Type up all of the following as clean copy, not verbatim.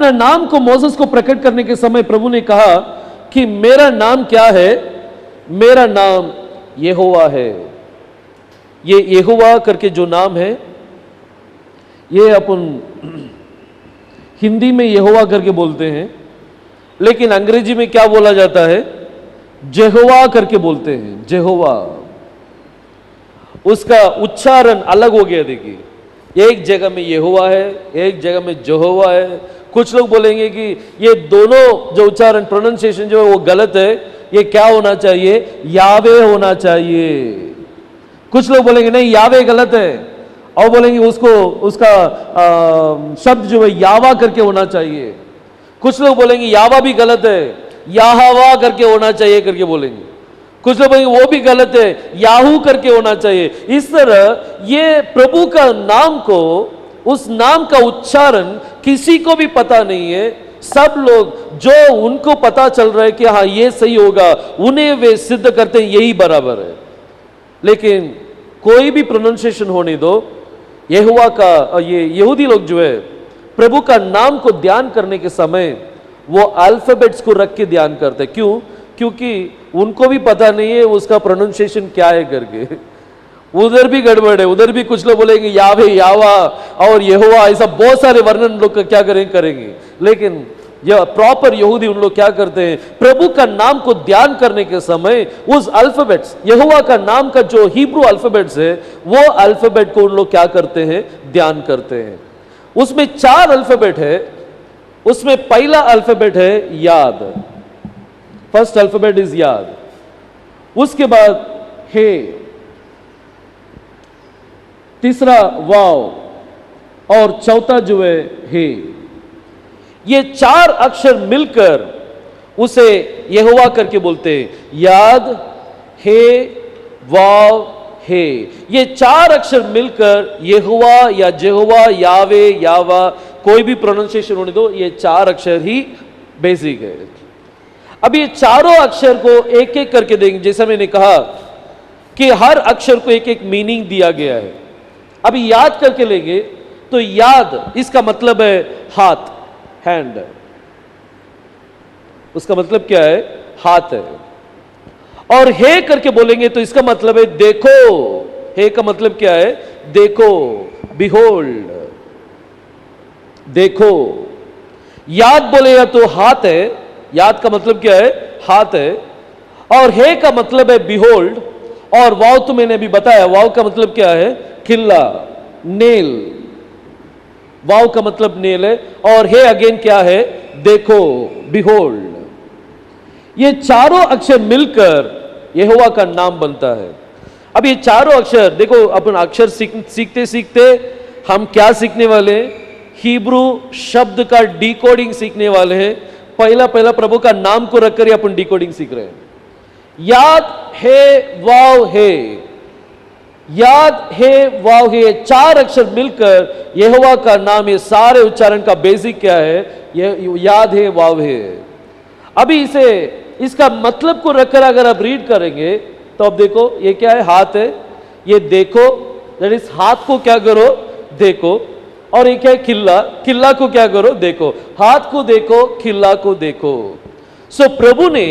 अपना नाम को मोसेस को प्रकट करने के समय प्रभु ने कहा कि मेरा नाम क्या है? मेरा नाम यहोवा है। ये यहोवा करके जो नाम है, ये अपन हिंदी में यहोवा करके बोलते हैं, लेकिन अंग्रेजी में क्या बोला जाता है? जेहोवा करके बोलते हैं, जेहोवा। उसका उच्चारण अलग हो गया। देखिए, एक जगह में यहोवा है, एक जगह में जेहोवा है। कुछ लोग बोलेंगे कि ये दोनों जो उच्चारण, प्रोनाउंसिएशन जो है वो गलत है, ये क्या होना चाहिए? यावे होना चाहिए। कुछ लोग बोलेंगे नहीं, यावे गलत है, और बोलेंगे उसको उसका शब्द जो है यावा करके होना चाहिए। कुछ लोग बोलेंगे यावा भी गलत है, याहवा करके होना चाहिए करके बोलेंगे। कुछ लोग बोलेंगे वो भी गलत है, याहू करके होना चाहिए। इस तरह ये प्रभु का नाम को, उस नाम का उच्चारण किसी को भी पता नहीं है। सब लोग जो उनको पता चल रहा है कि हाँ ये सही होगा, उन्हें वे सिद्ध करते हैं यही बराबर है। लेकिन कोई भी प्रोनाउंसिएशन होने दो, यहोवा का, ये यहूदी लोग जो है प्रभु का नाम को ध्यान करने के समय वो अल्फाबेट्स को रख के ध्यान करते। क्यों? क्योंकि उनको भी पता नहीं है उसका प्रोनाउंसिएशन क्या है करके। उधर भी गड़बड़ है, उधर भी कुछ लोग बोलेंगे यावे, यावा और यहोवा, ऐसा बहुत सारे वर्णन लोग क्या करेंगे। लेकिन यह प्रॉपर यहूदी उन लोग क्या करते हैं? प्रभु का नाम को ध्यान करने के समय उस अल्फाबेट्स, यहोवा का नाम का जो हिब्रू अल्फाबेट्स है, वो अल्फाबेट को उन लोग क्या करते हैं? ध्यान करते हैं। उसमें 4 अल्फाबेट है। उसमें पहला अल्फाबेट है याद। फर्स्ट अल्फाबेट इज याद। उसके बाद हे, तीसरा वाव, और चौथा जो है हे। ये 4 अक्षर मिलकर उसे यहोवा करके बोलते हैं। याद, हे, वाव, हे। ये 4 अक्षर मिलकर यहोवा या जेहोवा, यावे, यावा, कोई भी प्रोनाउंसिएशन होने दो, ये 4 अक्षर ही बेसिक है। अब ये चारों अक्षर को एक एक करके देंगे। जैसा मैंने कहा कि हर अक्षर को एक एक मीनिंग दिया गया है। अभी याद करके लेंगे तो याद, इसका मतलब है हाथ, हैंड। उसका मतलब क्या है? हाथ है। और हे करके बोलेंगे तो इसका मतलब है देखो। हे का मतलब क्या है? देखो, बिहोल्ड, देखो। याद बोलेगा तो हाथ है। याद का मतलब क्या है? हाथ है। और हे का मतलब है बिहोल्ड। और वाव तो मैंने अभी बताया, वाव का मतलब क्या है? खिल्ला, नेल। वाव का मतलब नेल है। और हे अगेन क्या है? देखो, बिहोल्ड। ये चारों अक्षर मिलकर यहोवा का नाम बनता है। अब ये चारों अक्षर देखो, अपन अक्षर सीखते सीखते हम क्या सीखने वाले हैं? हिब्रू शब्द का डिकोडिंग सीखने वाले हैं। पहला प्रभु का नाम को रखकर ही अपन डिकोडिंग सीख रहे हैं। याद, हे, वाव, हे। याद, हे, वाव, हे, 4 अक्षर मिलकर यहोवा का नाम, ये सारे उच्चारण का बेसिक क्या है? ये याद, हे, वाव, हे। अभी इसे, इसका मतलब को रखकर अगर आप रीड करेंगे तो अब देखो, ये क्या है? हाथ है। ये देखो, दैट इज हाथ को क्या करो? देखो। और ये क्या है? खिल्ला। खिल्ला को क्या करो? देखो। हाथ को देखो, खिल्ला को देखो। सो प्रभु ने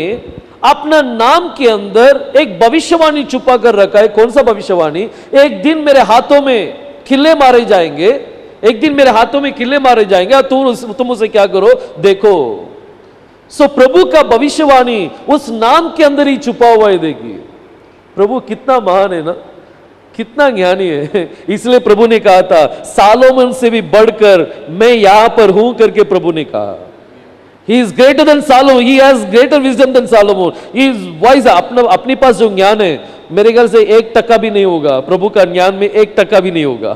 अपना नाम के अंदर एक भविष्यवाणी छुपा कर रखा है। कौन सा भविष्यवाणी? एक दिन मेरे हाथों में खिल्ले मारे जाएंगे, एक दिन मेरे हाथों में खिल्ले मारे जाएंगे और तुम उसे क्या करो? देखो। सो प्रभु का भविष्यवाणी उस नाम के अंदर ही छुपा हुआ है। देखिए प्रभु कितना महान है ना, कितना ज्ञानी है। इसलिए प्रभु ने कहा था सालोमन से भी बढ़कर मैं यहां पर हूं करके प्रभु ने कहा। He is greater than Solomon. He has greater wisdom than Solomon. He is wise. अपने पास जो ज्ञान है मेरे ख्याल से 1% भी नहीं होगा, प्रभु का ज्ञान में 1% भी नहीं होगा।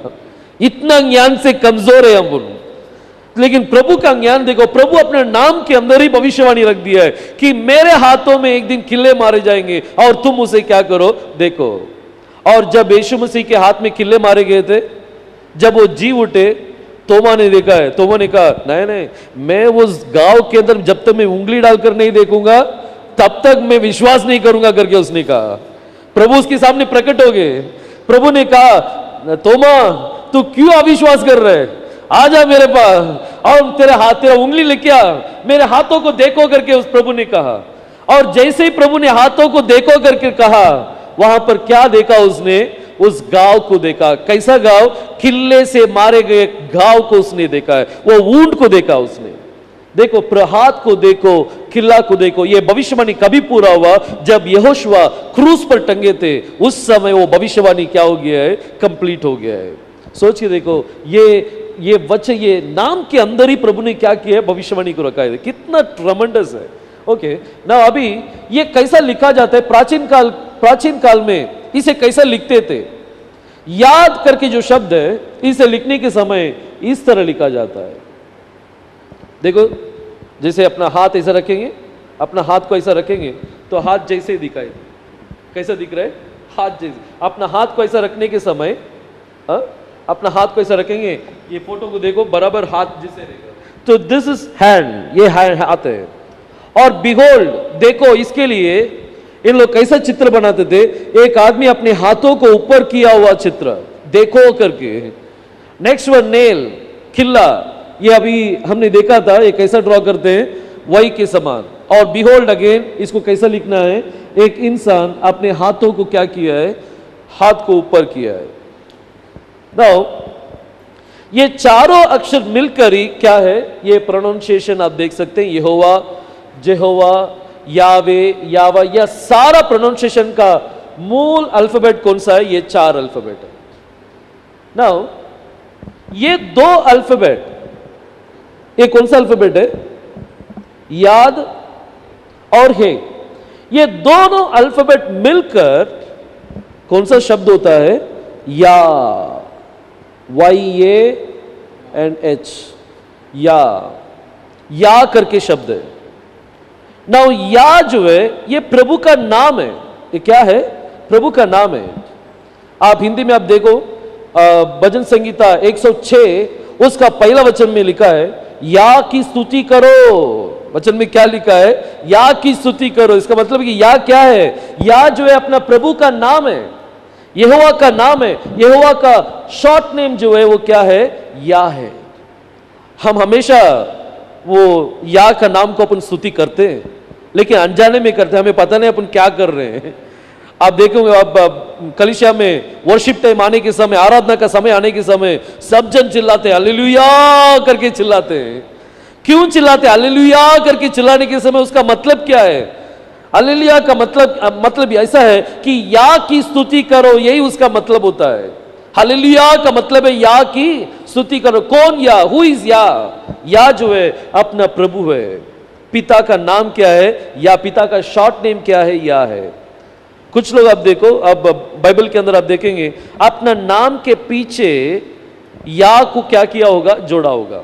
इतना ज्ञान से कमजोर है हम। लेकिन प्रभु का ज्ञान देखो, प्रभु अपने नाम के अंदर ही भविष्यवाणी रख दिया है कि मेरे हाथों में एक दिन किले मारे जाएंगे और तुम उसे क्या करो? देखो। और जब यीशु मसीह के हाथ में किले मारे गए थे, जब वो जी उठे, तोमा ने देखा है। तोमा ने कहा नहीं, मैं उस गांव के अंदर जब तक मैं उंगली डालकर नहीं देखूंगा तब तक मैं विश्वास नहीं करूंगा करके उसने कहा। प्रभु उसके सामने प्रकट हो गए। प्रभु ने कहा तोमा तू क्यों अविश्वास कर रहा है? आजा मेरे पास और तेरा उंगली लेके आ, मेरे हाथों को देखो करके उस प्रभु ने कहा। और जैसे ही प्रभु ने हाथों को देखो करके कहा, वहां पर क्या देखा उसने? उस गांव को देखा। कैसा गांव? किल्ले से मारे गए गांव को उसने देखा है, वो वुंड को देखा उसने। देखो, हाथ को देखो, किला को देखो। ये भविष्यवाणी कभी पूरा हुआ? जब यहोशुआ क्रूस पर टंगे थे, उस समय वो भविष्यवाणी क्या हो गया है? कंप्लीट हो गया है। सोच के देखो, ये वचन, ये नाम के अंदर ही प्रभु ने क्या किया है? भविष्यवाणी को रखा है। कितना ट्रमेंडस है। ओके ना, अभी ये कैसा लिखा जाता है? प्राचीन काल में इसे कैसा लिखते थे? याद करके जो शब्द है, इसे लिखने के समय इस तरह लिखा जाता है। देखो, जैसे अपना हाथ ऐसा रखेंगे, अपना हाथ को ऐसा रखेंगे तो हाथ जैसे दिखाई, कैसा दिख रहा है? हाथ जैसे। अपना हाथ को ऐसा रखने के समय, अपना हाथ को ऐसा रखेंगे, ये फोटो को देखो, बराबर हाथ जैसे रहेगा। तो दिस इज हैंड, ये हाथ है। और बिहोल्ड, देखो, इसके लिए इन लोग कैसा चित्र बनाते थे? एक आदमी अपने हाथों को ऊपर किया हुआ चित्र, देखो करके। नेक्स्ट वन, नेल, किल्ला, ये अभी हमने देखा था, ये कैसा ड्रॉ करते हैं? वही के समान। और बिहोल्ड अगेन, इसको कैसा लिखना है? एक इंसान अपने हाथों को क्या किया है? हाथ को ऊपर किया है। नाउ ये चारों अक्षर मिलकर ही क्या है? ये प्रोनाउंसिएशन आप देख सकते हैं, यहोवा, जेहोवा, यावे, यावा, यह सारा प्रोनाउंसिएशन का मूल अल्फाबेट कौन सा है? ये 4 अल्फाबेट है। नाउ ये 2 अल्फाबेट, ये कौन सा अल्फाबेट है? याद और हे। ये दोनों अल्फाबेट मिलकर कौन सा शब्द होता है? या, YANH, या करके शब्द है। नाउ या जो है, ये प्रभु का नाम है। ये क्या है? प्रभु का नाम है। आप हिंदी में आप देखो, भजन संगीता 106 उसका पहला वचन में लिखा है, या की स्तुति करो। वचन में क्या लिखा है? या की स्तुति करो। इसका मतलब कि या क्या है? या जो है अपना प्रभु का नाम है, यहोवा का नाम है। यहोवा का शॉर्ट नेम जो है वो क्या है? या है। हम हमेशा वो या का नाम को अपन स्तुति करते हैं, लेकिन अनजाने में करते हैं, हमें पता नहीं अपन क्या कर रहे हैं। आप देखोगे, आप कलीसिया में वर्शिप टाइम आने के समय, आराधना का समय आने के समय सब जन चिल्लाते हैं, हालेलुया करके चिल्लाते हैं। क्यों चिल्लाते? हालेलुया करके चिल्लाने के समय उसका मतलब क्या है? हालेलुया का मतलब ऐसा है कि या की स्तुति करो, यही उसका मतलब होता है। हालेलुया का मतलब है या की स्तुति करो। कौन या? हु इज या? या जो है अपना प्रभु है। पिता का नाम क्या है? या। पिता का शॉर्ट नेम क्या है? या है। कुछ लोग आप देखो, अब बाइबल के अंदर आप देखेंगे, अपना नाम के पीछे या को क्या किया होगा? जोड़ा होगा।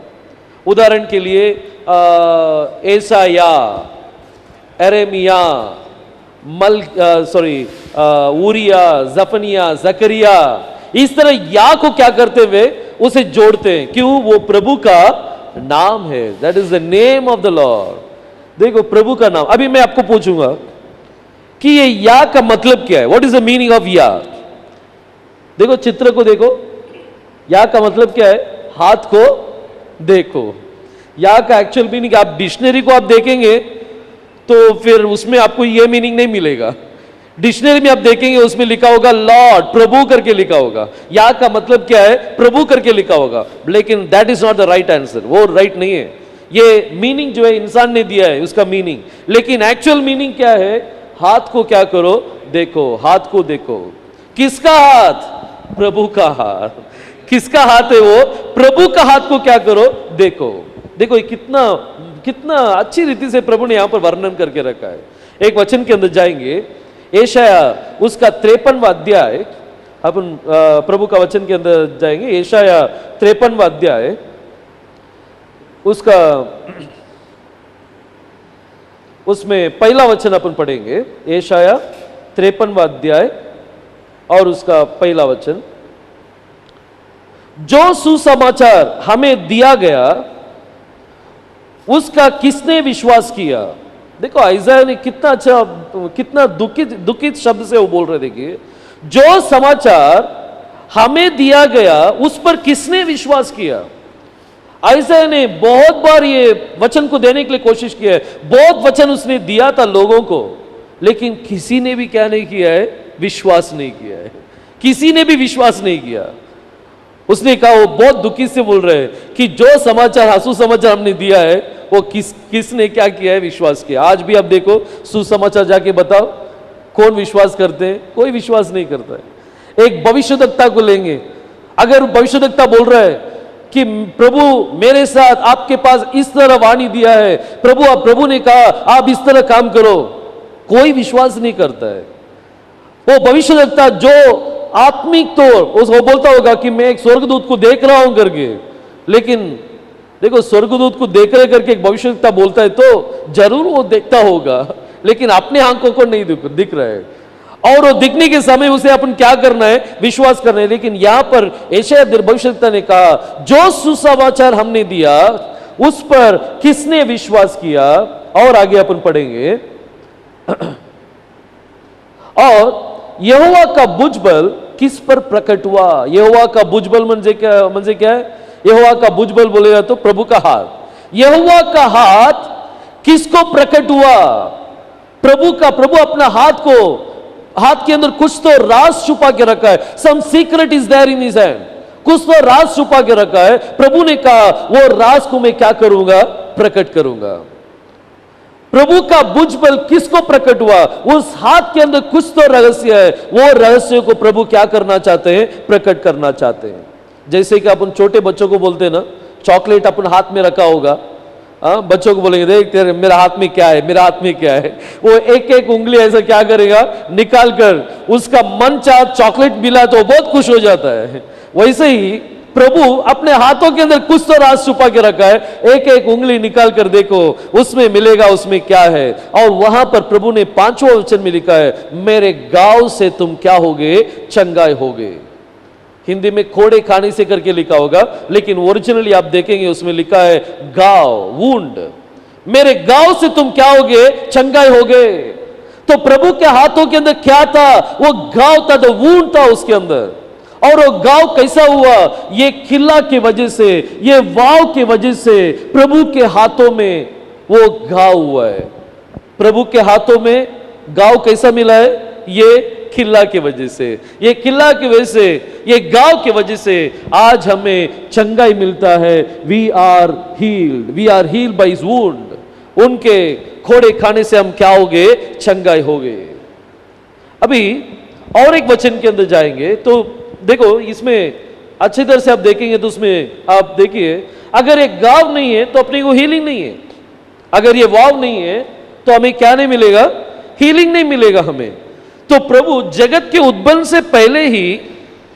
उदाहरण के लिए एसाया, एरेमिया, ऊरिया, जफनिया, जकरिया, इस तरह या को क्या करते हुए उसे जोड़ते हैं। क्यों? वो प्रभु का नाम है। That is the name of the Lord. देखो, प्रभु का नाम। अभी मैं आपको पूछूंगा कि ये या का मतलब क्या है? What is the meaning of या? देखो, चित्र को देखो, या का मतलब क्या है? हाथ को देखो। या का एक्चुअल मीनिंग, आप डिक्शनरी को आप देखेंगे तो फिर उसमें आपको ये मीनिंग नहीं मिलेगा। डिक्शनरी में आप देखेंगे उसमें लिखा होगा लॉर्ड, प्रभु करके लिखा होगा। या का मतलब क्या है? प्रभु करके लिखा होगा। लेकिन that is not the right answer, वो राइट नहीं है। ये मीनिंग जो है इंसान ने दिया है उसका मीनिंग, लेकिन एक्चुअल मीनिंग क्या है? हाथ को क्या करो? देखो। हाथ को देखो। किसका हाथ? प्रभु का हाथ। किसका हाथ है वो? प्रभु का हाथ को क्या करो? देखो। देखो, ये कितना अच्छी रीति से प्रभु ने यहां पर वर्णन करके रखा है। एक वचन के अंदर जाएंगे, एशाया उसका 53वां अध्याय, अपन प्रभु का वचन के अंदर जाएंगे, एशाया 53वां अध्याय, उसमें पहला वचन अपन पढ़ेंगे। एशाया 53वां अध्याय और उसका पहला वचन। जो सुसमाचार हमें दिया गया उसका किसने विश्वास किया? देखो, आइज़ाया ने कितना अच्छा, कितना दुखित शब्द से वो बोल रहे। देखिए, जो समाचार हमें दिया गया उस पर किसने विश्वास किया? ऐसा ने बहुत बार ये वचन को देने के लिए कोशिश किया है, बहुत वचन उसने दिया था लोगों को, लेकिन किसी ने भी क्या नहीं किया है, विश्वास नहीं किया है, किसी ने भी विश्वास नहीं किया। उसने कहा, वो बहुत दुखी से बोल रहे हैं कि जो समाचार, आंसू समाचार हमने दिया है, वो किसने क्या किया है, विश्वास किया। आज भी आप देखो, सुसमाचार जाके बताओ, कौन विश्वास करते हैं? कोई विश्वास नहीं करता है। एक भविष्यद्वक्ता को लेंगे, अगर भविष्यद्वक्ता बोल रहा है कि प्रभु मेरे साथ आपके पास इस तरह वाणी दिया है, प्रभु ने कहा आप इस तरह काम करो, कोई विश्वास नहीं करता है। वो भविष्यद्वक्ता जो आत्मिक तो वो बोलता होगा कि मैं एक स्वर्गदूत को देख रहा हूं करके, लेकिन देखो स्वर्गदूत को देख रहे करके एक भविष्यद्वक्ता बोलता है तो जरूर वो देखता होगा, लेकिन अपने आंखों को नहीं दिख रहा है, और वो दिखने के समय उसे अपन क्या करना है, विश्वास करना है। लेकिन यहां पर यशायाह भविष्यद्वक्ता ने कहा, जो सुसमाचार हमने दिया उस पर किसने विश्वास किया। और आगे अपन पढ़ेंगे, और यहोवा का भुजबल किस पर प्रकट हुआ। यहोवा का भुजबल म्हणजे क्या है? यहोवा का भुजबल बोलेगा तो प्रभु का हाथ। यहोवा का हाथ किसको प्रकट हुआ? प्रभु अपना हाथ के अंदर कुछ तो राज छुपा के रखा है। Some secret is there in his hand, कुछ तो राज छुपा के रखा है। प्रभु ने कहा वो राज को मैं क्या करूंगा, प्रकट करूंगा। प्रभु का भुजबल किसको प्रकट हुआ? उस हाथ के अंदर कुछ तो रहस्य है, वो रहस्य को प्रभु क्या करना चाहते हैं, प्रकट करना चाहते हैं। जैसे कि अपन छोटे बच्चों को बोलते हैं ना, चॉकलेट अपन हाथ में रखा होगा, बच्चों को बोलेंगे देख तेरे मेरा हाथ में क्या है, मेरा हाथ में क्या है, वो एक एक उंगली ऐसा क्या करेगा, निकाल कर उसका मन चाह चॉकलेट मिला तो बहुत खुश हो जाता है। वैसे ही प्रभु अपने हाथों के अंदर कुछ तो राज छुपा के रखा है, एक एक उंगली निकाल कर देखो उसमें मिलेगा उसमें क्या है। और वहां पर प्रभु ने 5वें वचन में लिखा है, मेरे गांव से तुम क्या होगे, चंगाई होगे। हिंदी में खोड़े खाने से करके लिखा होगा, लेकिन ओरिजिनली आप देखेंगे उसमें लिखा है गांव, वुंड। मेरे गांव से तुम क्या होगे, चंगाई होगे। तो प्रभु के हाथों के अंदर क्या था, वो गांव था, तो वुंड था उसके अंदर। और वो गांव कैसा हुआ, ये खिल्ला की वजह से, ये वाव की वजह से प्रभु के हाथों में वो गांव हुआ है। प्रभु के हाथों में गांव कैसा मिला है, ये खिल्ला की वजह से, ये खिल्ला की वजह से, ये गांव की वजह से आज हमें चंगाई मिलता है। We are healed by his wound. उनके खोड़े खाने से हम क्या होगे, चंगाई होगे। अभी और एक वचन के अंदर जाएंगे तो देखो इसमें अच्छी तरह से आप देखेंगे तो उसमें आप देखिए, अगर एक गांव नहीं है तो अपने को हीलिंग नहीं है, अगर ये वाव नहीं है तो हमें क्या नहीं मिलेगा, हीलिंग नहीं मिलेगा हमें। तो प्रभु जगत के उद्भव से पहले ही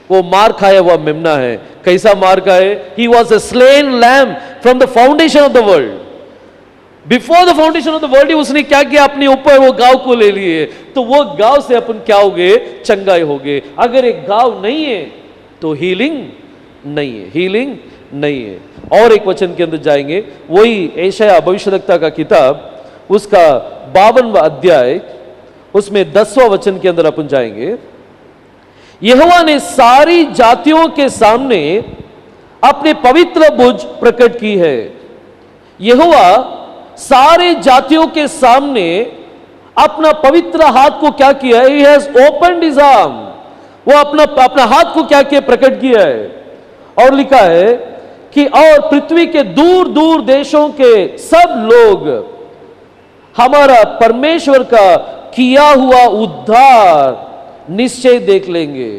वो मार खाया हुआ मेमना है। कैसा मार खाए? He was a slain lamb from the foundation of the world. Before the foundation of the world उसने क्या किया, अपने ऊपर वो गांव को ले लिए। तो वो गांव से अपन क्या होगे, चंगाई होगे। अगर एक गांव नहीं है तो हीलिंग नहीं है, हीलिंग नहीं है। और एक वचन के अंदर जाएंगे, वही यशायाह भविष्यद्वक्ता का किताब, उसका 52वां अध्याय, उसमें 10वां वचन के अंदर अपन जाएंगे। यहोवा ने सारी जातियों के सामने अपने पवित्र भुज प्रकट की है। यहोवा सारे जातियों के सामने अपना पवित्र हाथ को क्या किया है, he has opened his arm। वो अपना हाथ को क्या किया, प्रकट किया है। और लिखा है कि और पृथ्वी के दूर दूर देशों के सब लोग हमारा परमेश्वर का किया हुआ उद्धार निश्चय देख लेंगे।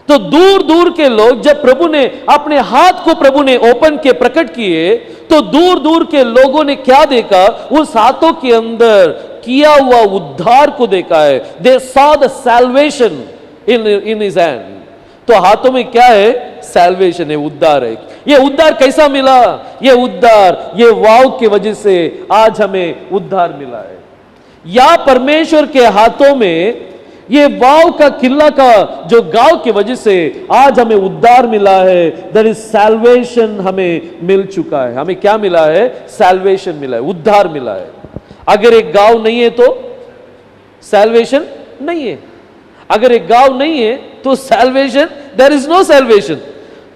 तो दूर दूर के लोग, जब प्रभु ने अपने हाथ को प्रभु ने ओपन के प्रकट किए, तो दूर दूर के लोगों ने क्या देखा, उस हाथों के अंदर किया हुआ उद्धार को देखा है। They saw the salvation in his hand. तो हाथों में क्या है, सैल्वेशन है, उद्धार है। ये उद्धार कैसा मिला, ये उद्धार ये वाव की वजह से आज हमें उद्धार मिला है। या परमेश्वर के हाथों में ये वाव का किला का जो गांव की वजह से आज हमें उद्धार मिला है। दैट इज सैल्वेशन हमें मिल चुका है। हमें क्या मिला है, सैल्वेशन मिला है, उद्धार मिला है। अगर एक गांव नहीं है तो सैल्वेशन नहीं है। अगर एक गांव नहीं है तो salvation, there is no salvation.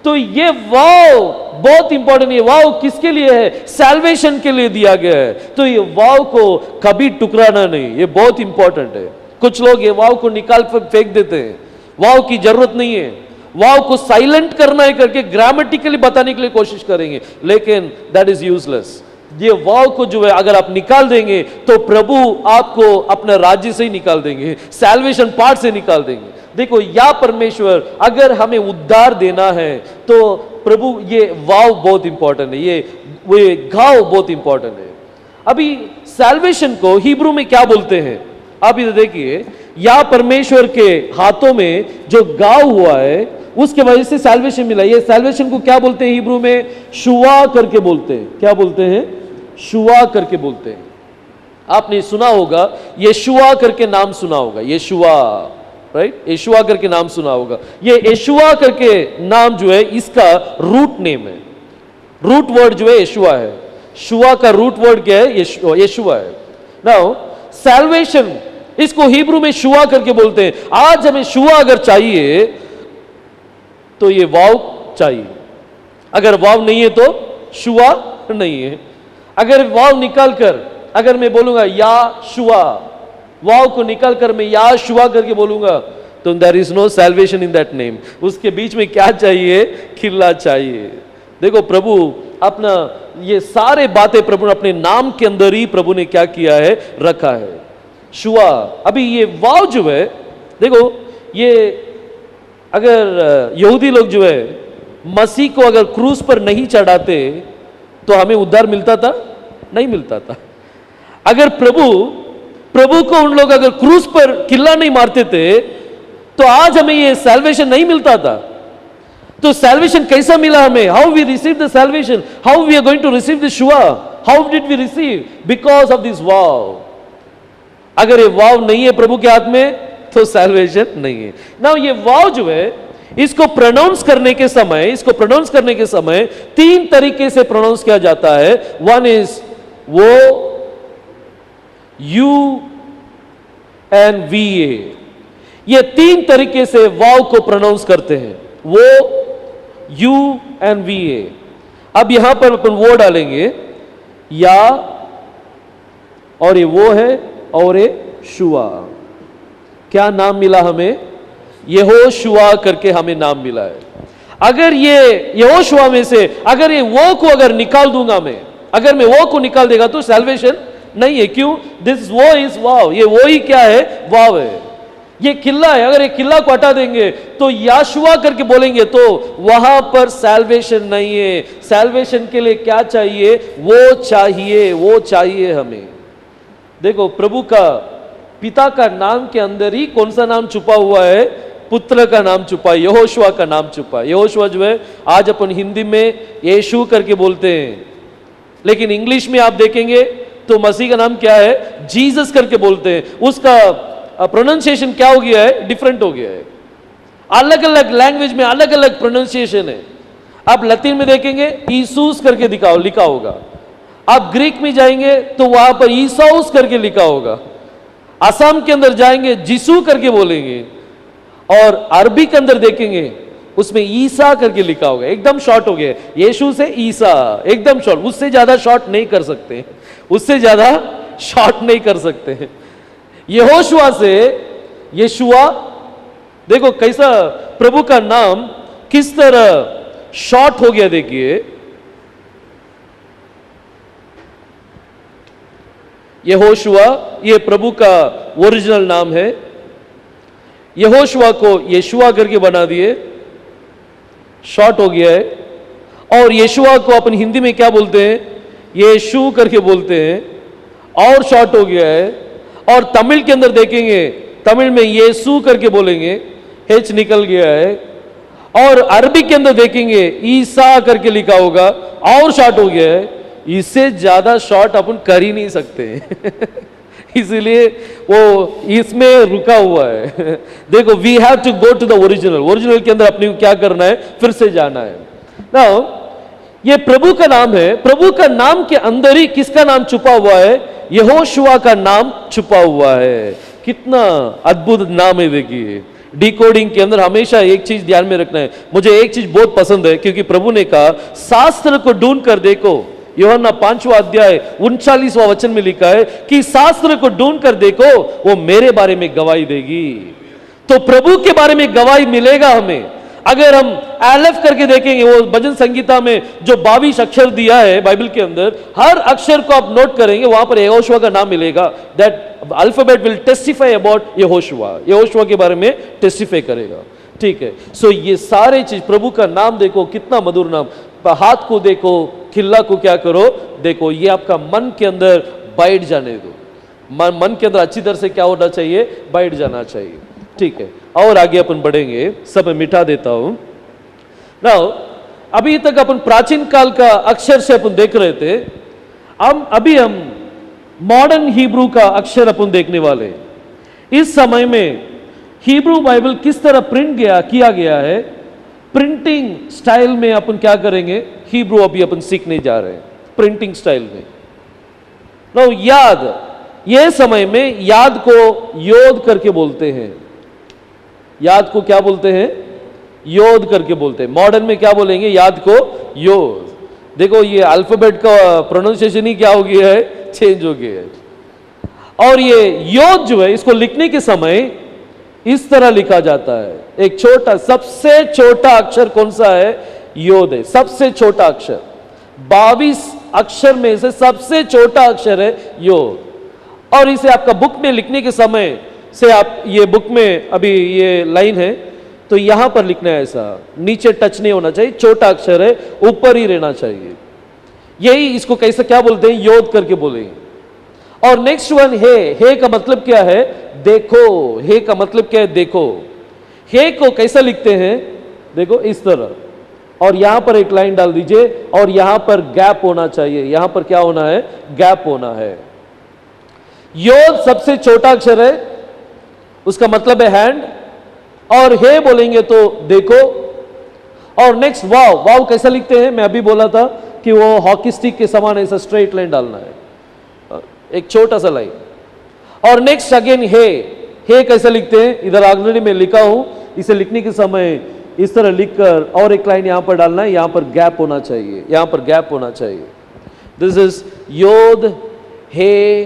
तो ये वाव बहुत इंपॉर्टेंट है। वाव किसके लिए है? सैल्वेशन के लिए दिया गया है। तो ये वाव को कभी टुकराना नहीं, ये बहुत इंपॉर्टेंट है। कुछ लोग ये वाव को निकाल कर फेंक देते हैं, वाव की जरूरत नहीं है, वाव को साइलेंट करना है करके ग्रामेटिकली बताने के लिए कोशिश करेंगे, लेकिन दैट इज यूजलेस। ये वाव को जो है अगर आप निकाल देंगे तो प्रभु आपको अपने राज्य से ही निकाल देंगे, सैल्वेशन पार्ट से निकाल देंगे। देखो, या परमेश्वर अगर हमें उद्धार देना है तो प्रभु ये वाव बहुत इंपॉर्टेंट है, ये घाव बहुत इंपॉर्टेंट है। अभी सैल्वेशन को हिब्रू में क्या बोलते हैं? आप इधर देखिए, या परमेश्वर के हाथों में जो घाव हुआ है उसके वजह से सैल्वेशन मिला। ये सैल्वेशन को क्या बोलते हैं हिब्रू में? शुआ करके बोलते हैं। क्या बोलते हैं? शुआ करके बोलते हैं। आपने सुना होगा, यशुआ करके नाम सुना होगा, यशुआ, राइट? यशुआ करके नाम सुना होगा। ये यशुआ करके नाम जो है इसका रूट नेम है, रूट वर्ड जो है यशुआ है। शुआ का रूट वर्ड क्या है? यशुआ है। नाउ सैल्वेशन, इसको हिब्रू में शुआ करके बोलते हैं। आज हमें शुआ अगर चाहिए तो ये वाव चाहिए, अगर वाव नहीं है तो शुआ नहीं है। अगर वाव निकाल कर, अगर मैं बोलूंगा या शुआ, वाव को निकाल कर मैं या शुआ करके बोलूंगा तो there is no salvation in that name. उसके बीच में क्या चाहिए? खिल्ला चाहिए। देखो, प्रभु अपना ये सारे बातें प्रभु ने अपने नाम के अंदर ही प्रभु ने क्या किया है? रखा है, शुआ। अभी ये वाव जो है, देखो, ये अगर यहूदी लोग जो है मसीह को अगर क्रूस पर नहीं चढ़ाते तो हमें उद्धार मिलता था? नहीं मिलता था। अगर प्रभु को उन लोग अगर क्रूस पर किल्ला नहीं मारते थे तो आज हमें ये सैल्वेशन नहीं मिलता था। तो सैल्वेशन कैसा मिला हमें? How we receive the salvation, how we are going to receive the Yeshua, how did we receive? Because of this vav. अगर ये वाव नहीं है प्रभु के हाथ में तो सैल्वेशन नहीं है। नाउ ये वाव जो है इसको प्रोनाउंस करने के समय तीन तरीके से प्रोनाउंस किया जाता है। वन इज वो, यू एंड वी ए। ये तीन तरीके से वाव को प्रोनाउंस करते हैं, वो, यू एंड वी ए। अब यहां पर अपन वो डालेंगे या, और ये वो है और ये शुआ। क्या नाम मिला हमें? यहोशुआ करके हमें नाम मिला है। अगर ये यहोशुआ में से अगर ये वो को अगर निकाल दूंगा मैं, अगर मैं वो को निकाल देगा तो सैल्वेशन नहीं है। क्यों? दिस वो इज वाव। ये वो ही क्या है? वाव है। ये किल्ला है, अगर ये किल्ला को हटा देंगे तो याशुआ करके बोलेंगे तो वहां पर सैल्वेशन नहीं है। सैल्वेशन के लिए क्या चाहिए? वो चाहिए हमें। देखो, प्रभु का, पिता का नाम के अंदर ही कौन सा नाम छुपा हुआ है? पुत्र का नाम छुपा है, यहोशुआ का नाम छुपा है। यहोशुआ जो है आज अपन हिंदी में यीशु करके बोलते हैं, लेकिन इंग्लिश में आप देखेंगे तो मसीह का नाम क्या है? जीसस करके बोलते हैं। उसका प्रोनाउंसिएशन क्या हो गया है? डिफरेंट हो गया है। अलग अलग लैंग्वेज में अलग अलग प्रोनाउंसिएशन है। आप लतीन में देखेंगे ईसूस करके लिखा होगा, आप ग्रीक में जाएंगे तो वहां पर ईसाउस करके लिखा होगा, असम के अंदर जाएंगे जिसू करके बोलेंगे, और अरबी के अंदर देखेंगे उसमें ईसा करके लिखा होगा। एकदम शॉर्ट हो गया, यीशु से ईसा, एकदम शॉर्ट। उससे ज्यादा शॉर्ट नहीं कर सकते, उससे ज्यादा शॉर्ट नहीं कर सकते। यहोशुआ से यशुआ, देखो कैसा प्रभु का नाम किस तरह शॉर्ट हो गया। देखिए, यहोशुआ ये प्रभु का ओरिजिनल नाम है। यहोशुआ को यशुआ करके बना दिए, शॉर्ट हो गया है। और यशुआ को अपन हिंदी में क्या बोलते हैं? यीशु करके बोलते हैं, और शॉर्ट हो गया है। और तमिल के अंदर देखेंगे, तमिल में येसु करके बोलेंगे, एच निकल गया है। और अरबी के अंदर देखेंगे ईसा करके लिखा होगा, और शॉर्ट हो गया है। इससे ज्यादा शॉर्ट अपन कर ही नहीं सकते इसीलिए वो इसमें रुका हुआ है। देखो, we have to go to the original के अंदर अपने को क्या करना है? फिर से जाना है। नाउ ये प्रभु का नाम है, प्रभु का नाम के अंदर ही किसका नाम छुपा हुआ है? यहोशुआ का नाम छुपा हुआ है। कितना अद्भुत नाम है, देखिए, डिकोडिंग के अंदर हमेशा एक चीज ध्यान में रखना है। मुझे एक चीज बहुत पसंद है, क्योंकि प्रभु ने कहा शास्त्र को ढूंढ कर देखो। यूहन्ना 5वां अध्याय 39वां वचन में लिखा है कि शास्त्र को ढूंढ कर देखो, वो मेरे बारे में गवाही देगी। तो प्रभु के बारे में गवाही मिलेगा हमें। अगर हम एलएफ करके देखेंगे, वो भजन संगीता में जो 22 अक्षर दिया है बाइबल के अंदर, हर अक्षर को आप नोट करेंगे, वहां पर यहोशुआ का नाम मिलेगा। That alphabet will testify about Yehoshua, Yehoshua के बारे में टेस्टिफाई करेगा। ठीक है, सो ये सारे चीज, प्रभु का नाम देखो, कितना मधुर नाम। हाथ को देखो, खिल्ला को क्या करो, देखो। ये आपका मन के अंदर बैठ जाने दो। मन के अंदर अच्छी तरह से क्या होना चाहिए, बैठ जाना चाहिए। ठीक है, और आगे अपन बढ़ेंगे, सब मिटा देता हूं। नाउ अभी तक अपन प्राचीन काल का अक्षर से अपन देख रहे थे। अभी हम मॉडर्न हिब्रू का अक्षर अपन देखने वाले हैं। इस समय में हिब्रू बाइबल किस तरह प्रिंट किया गया है, प्रिंटिंग स्टाइल में अपन क्या करेंगे, हिब्रू अभी अपन सीखने जा रहे हैं, प्रिंटिंग स्टाइल में। नाउ याद, ये समय में याद को योद करके बोलते हैं। याद को क्या बोलते हैं, योद करके बोलते हैं। मॉडर्न में क्या बोलेंगे, याद को योद। देखो ये अल्फाबेट का प्रोनाउंसिएशन ही क्या हो गया है, चेंज हो गया है। और ये योद जो है, इसको लिखने के समय इस तरह लिखा जाता है। एक छोटा, सबसे छोटा अक्षर कौन सा है, योद है। सबसे छोटा अक्षर 22 अक्षर में से सबसे छोटा अक्षर है योद। और इसे आपका बुक में लिखने के समय से, आप ये बुक में अभी ये लाइन है तो यहां पर लिखना है, ऐसा नीचे टच नहीं होना चाहिए, छोटा अक्षर है, ऊपर ही रहना चाहिए। यही इसको कैसे क्या बोलते हैं, योद करके बोलेंगे। और नेक्स्ट वन हे का मतलब क्या है, देखो। हे का मतलब क्या है, देखो। हे को कैसा लिखते हैं, देखो इस तरह। और यहां पर एक लाइन डाल दीजिए, और यहां पर गैप होना चाहिए। यहां पर क्या होना है, गैप होना है। योद सबसे छोटा अक्षर है, उसका मतलब है हैंड। और हे बोलेंगे तो देखो। और नेक्स्ट वाव, वाव कैसा लिखते हैं, मैं अभी बोला था कि वो हॉकी स्टिक के समान ऐसा स्ट्रेट लाइन डालना है, एक छोटा सा लाइन। और नेक्स्ट अगेन हे कैसा लिखते हैं, इधर ऑलरेडी मैं लिखा हूं, इसे लिखने के समय इस तरह लिखकर और एक लाइन यहां पर डालना है, यहां पर गैप होना चाहिए, यहां पर गैप होना चाहिए। This is योद, hey,